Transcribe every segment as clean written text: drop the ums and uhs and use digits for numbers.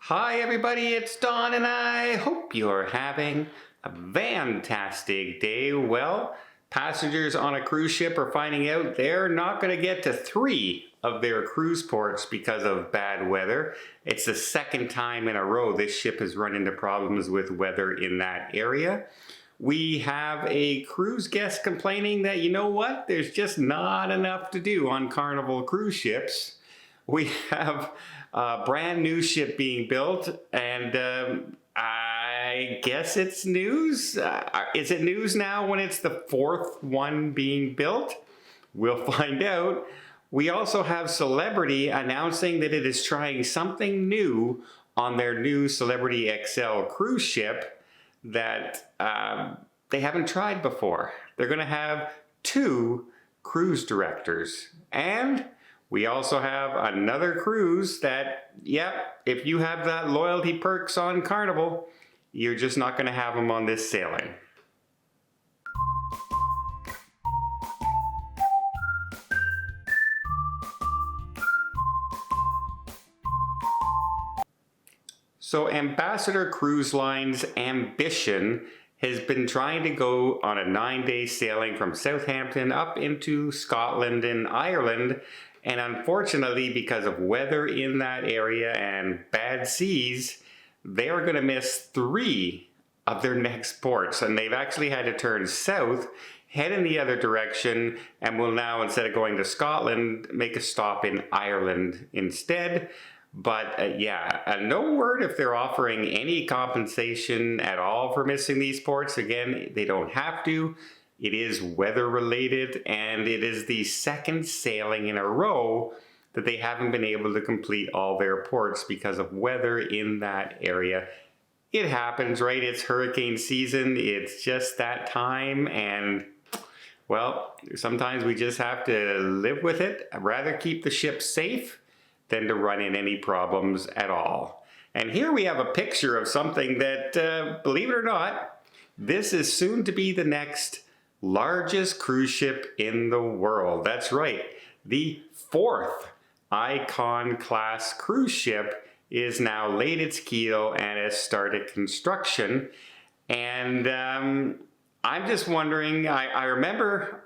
Hi everybody, it's Don and I hope you're having a fantastic day. Well, passengers on a cruise ship are finding out they're not going to get to 3 of their cruise ports because of bad weather. It's the second time in a row this ship has run into problems with weather in that area. We have a cruise guest complaining that, you know what, there's just not enough to do on Carnival cruise ships. We have a brand new ship being built, and I guess it's news. Is it news now when it's the 4th one being built? We'll find out. We also have Celebrity announcing that it is trying something new on their new Celebrity XL cruise ship that they haven't tried before. They're going to have 2 cruise directors. And we also have another cruise that, yep, if you have that loyalty perks on Carnival, you're just not going to have them on this sailing. So Ambassador Cruise Line's ambition has been trying to go on a 9-day sailing from Southampton up into Scotland and Ireland. And unfortunately, because of weather in that area and bad seas, they are going to miss 3 of their next ports. And they've actually had to turn south, head in the other direction, and will now, instead of going to Scotland, make a stop in Ireland instead. But no word if they're offering any compensation at all for missing these ports. Again, they don't have to. It is weather related, and it is the second sailing in a row that they haven't been able to complete all their ports because of weather in that area. It happens, right? It's hurricane season. It's just that time, and well, sometimes we just have to live with it. I'd rather keep the ship safe than to run in any problems at all. And here we have a picture of something that, believe it or not, this is soon to be the next largest cruise ship in the world. That's right. The 4th Icon class cruise ship is now laid its keel and has started construction. And I'm just wondering, I remember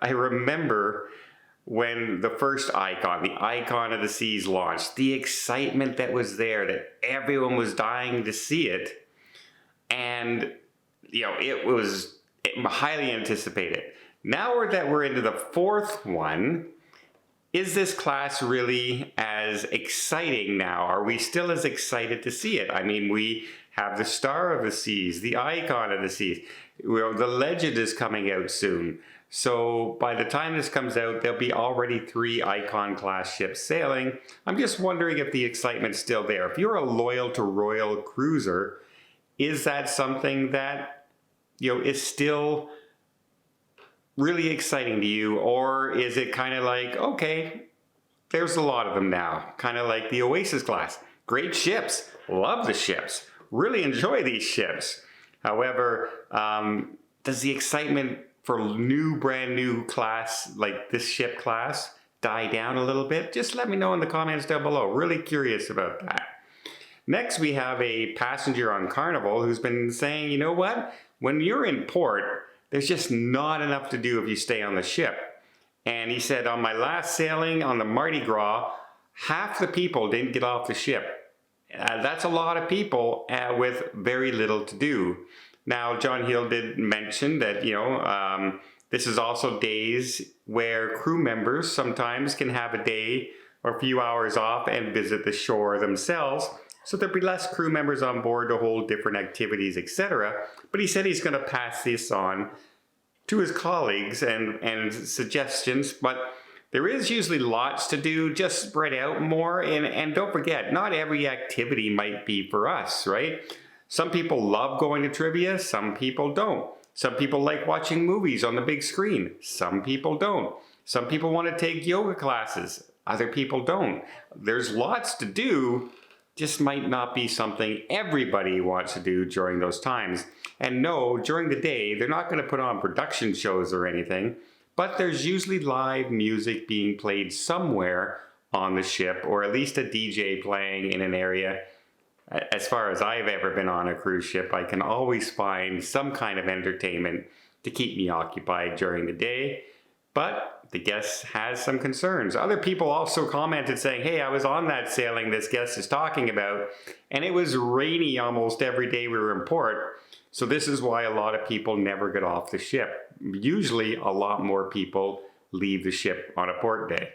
when the first Icon, the Icon of the Seas launched, the excitement that was there, that everyone was dying to see it. And, you know, it was highly anticipated. Now that we're into the 4th one, is this class really as exciting now? Are we still as excited to see it? I mean, we have the Star of the Seas, the Icon of the Seas. The Legend is coming out soon. So by the time this comes out, there'll be already 3 Icon class ships sailing. I'm just wondering if the excitement's still there. If you're a loyal to Royal cruiser, is that something that, you know, is still really exciting to you? Or is it kind of like, okay, there's a lot of them now, kind of like the Oasis class. Great ships, love the ships, really enjoy these ships. However, does the excitement for brand new class like this ship class die down a little bit? Just let me know in the comments down below. Really curious about that. Next, we have a passenger on Carnival who's been saying, you know what? When you're in port, there's just not enough to do if you stay on the ship. And he said, on my last sailing on the Mardi Gras, half the people didn't get off the ship. That's a lot of people with very little to do. Now, John Hill did mention that, you know, this is also days where crew members sometimes can have a day or a few hours off and visit the shore themselves. So there'll be less crew members on board to hold different activities, etc. But he said he's going to pass this on to his colleagues and suggestions. But there is usually lots to do, just spread out more. And don't forget, not every activity might be for us, right? Some people love going to trivia, some people don't. Some people like watching movies on the big screen, some people don't. Some people want to take yoga classes, other people don't. There's lots to do, just might not be something everybody wants to do during those times. And no, during the day, they're not going to put on production shows or anything, but there's usually live music being played somewhere on the ship, or at least a DJ playing in an area. as far as I've ever been on a cruise ship, I can always find some kind of entertainment to keep me occupied during the day. But the guest has some concerns. Other people also commented saying, hey, I was on that sailing this guest is talking about, and it was rainy almost every day we were in port. So this is why a lot of people never get off the ship. Usually a lot more people leave the ship on a port day.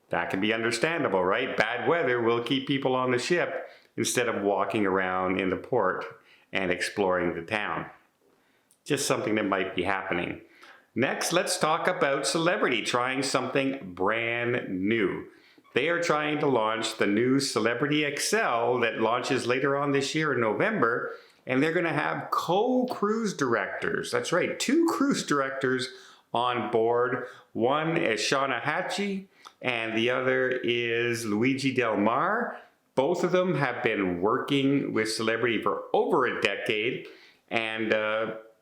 That can be understandable, right? Bad weather will keep people on the ship instead of walking around in the port and exploring the town. Just something that might be happening. Next, let's talk about Celebrity trying something brand new. They are trying to launch the new Celebrity XL that launches later on this year in November, and they're going to have co-cruise directors. That's right, 2 cruise directors on board. One is Shauna Hatchie, and the other is Luigi Del Mar. Both of them have been working with Celebrity for over a decade, and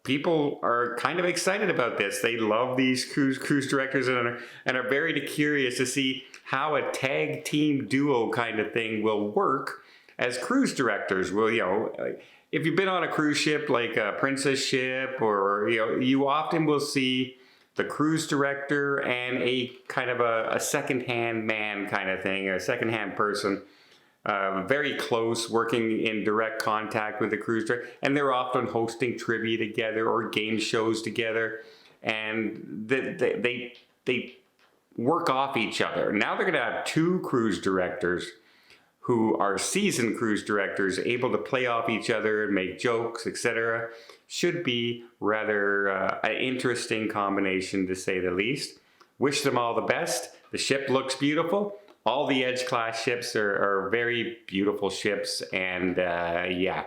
people are kind of excited about this. They love these cruise directors and are very curious to see how a tag team duo kind of thing will work as cruise directors. Well, you know, if you've been on a cruise ship like a Princess ship, or you often will see the cruise director and a kind of a second-hand man kind of thing, a second-hand person. Very close, working in direct contact with the cruise director, and they're often hosting trivia together or game shows together, and they work off each other. Now they're going to have 2 cruise directors who are seasoned cruise directors, able to play off each other and make jokes, etc. Should be rather an interesting combination, to say the least. Wish them all the best. The ship looks beautiful. All the Edge class ships are very beautiful ships, and yeah,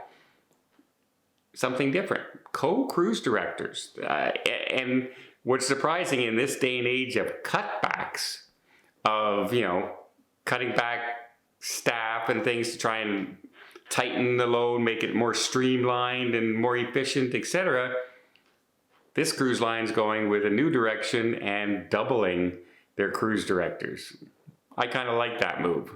something different. Co-cruise directors. And what's surprising in this day and age of cutbacks, of, cutting back staff and things to try and tighten the load, make it more streamlined and more efficient, etc. This cruise line's going with a new direction and doubling their cruise directors. I kind of like that move.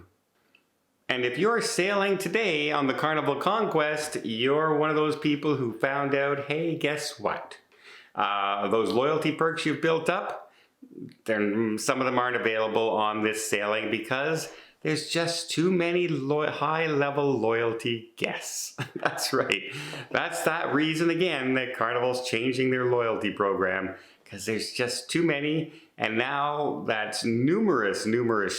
And if you're sailing today on the Carnival Conquest, you're one of those people who found out, hey, guess what? Those loyalty perks you've built up, some of them aren't available on this sailing because there's just too many high-level loyalty guests. That's right. That's that reason again that Carnival's changing their loyalty program, because there's just too many. And now that's numerous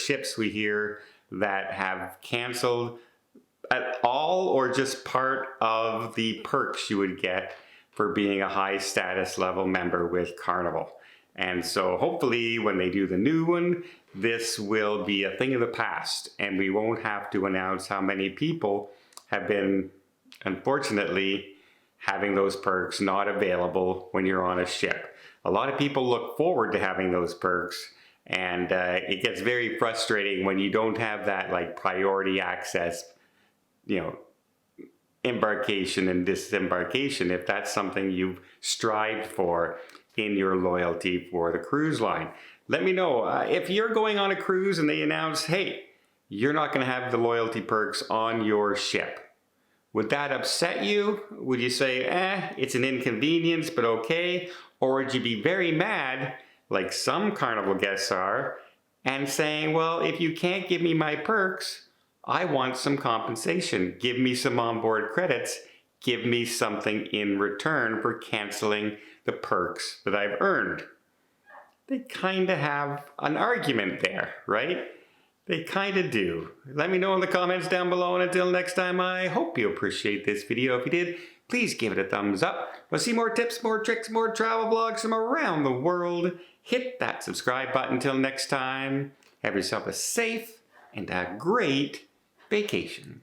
ships we hear that have canceled at all or just part of the perks you would get for being a high status level member with Carnival. And so hopefully when they do the new one, this will be a thing of the past, and we won't have to announce how many people have been, unfortunately, having those perks not available when you're on a ship. A lot of people look forward to having those perks, and it gets very frustrating when you don't have that like priority access, embarkation and disembarkation, if that's something you've strived for in your loyalty for the cruise line. Let me know if you're going on a cruise and they announce, hey, you're not going to have the loyalty perks on your ship. Would that upset you? Would you say, it's an inconvenience, but okay? Or would you be very mad, like some Carnival guests are, and saying, well, if you can't give me my perks, I want some compensation. Give me some onboard credits. Give me something in return for canceling the perks that I've earned. They kind of have an argument there, right? They kind of do. Let me know in the comments down below, and until next time, I hope you appreciate this video. If you did, please give it a thumbs up. Want to see more tips, more tricks, more travel vlogs from around the world? Hit that subscribe button. Until next time, have yourself a safe and a great vacation.